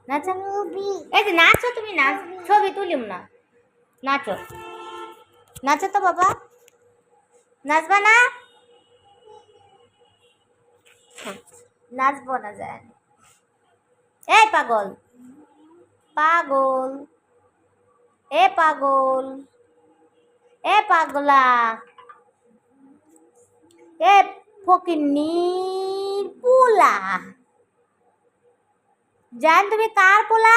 নাচো এই যে নাচো তুমি, নাচ ছবি তুলিম না, নাচো নাচো তো বাবা, নাচবা না? নাচবো না যায়। এই পাগল পাগল, এ পাগল, এ পাগলা, এ ফকিন্নির পোলা, জান তুমি কার পোলা?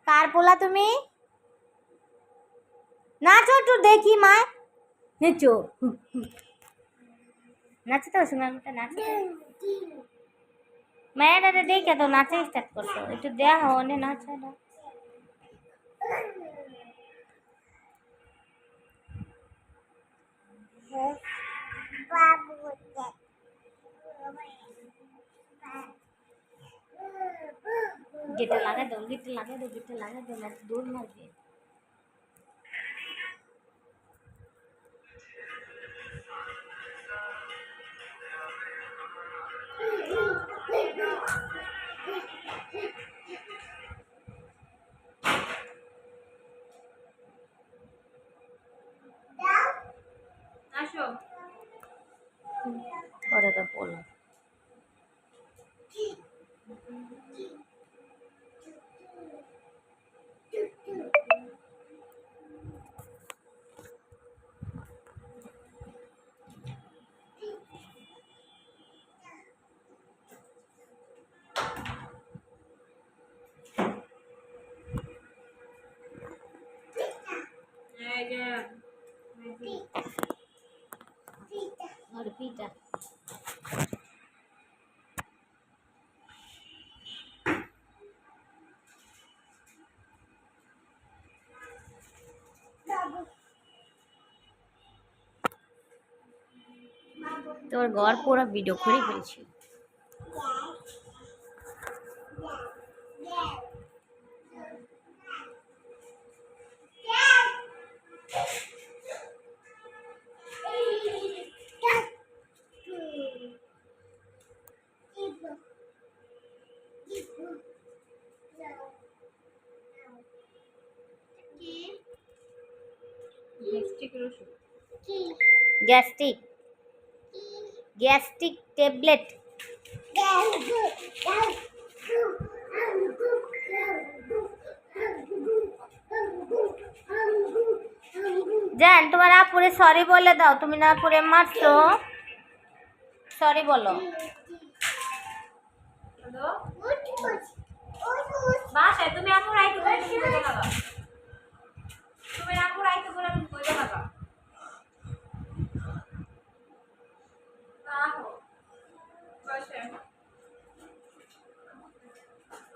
কার পোলা তুমি? নাচো একটু দেখি মা, নেচো, নাচো তো সুনামিটা, নাচো মায়েরা দেখে তো নাচে স্টার্ট করতো, একটু দেয়া হনে নাচা না। গেটে লাগাই দাও, গেটে লাগাই দাও, গেটে লাগাই দাও, না দৌড় মারবে। আসো ওরে তো বলো और पीटा তোর ঘর পুরো ভিডিও করে ফেলছি। Gastric, gastric tablet. জান তোমার আপুরে সরি বলে দাও, তুমি না আপুরে মারছো, সরি বলো। বাসায় তুমি আপুর আইতে বলে তুমি কইতে লাগা, তুমি আপুর আইতে বলে তুমি কইতে লাগা। আহো বাসায়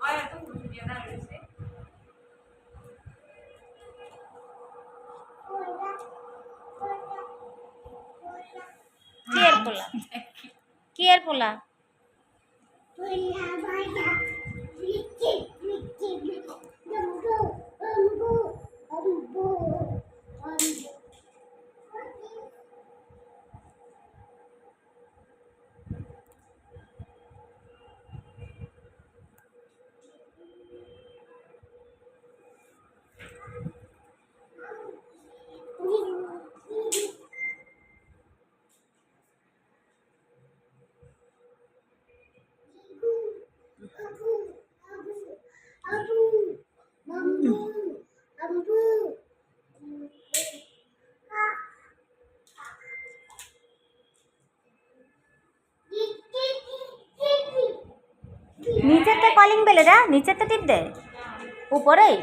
আয় তো ভিডিও না রইছে। কি এর পোলা, কি এর পোলা? নিচেতে কলিং বেলে রা, নিচেতে টিপ দে, উপরেই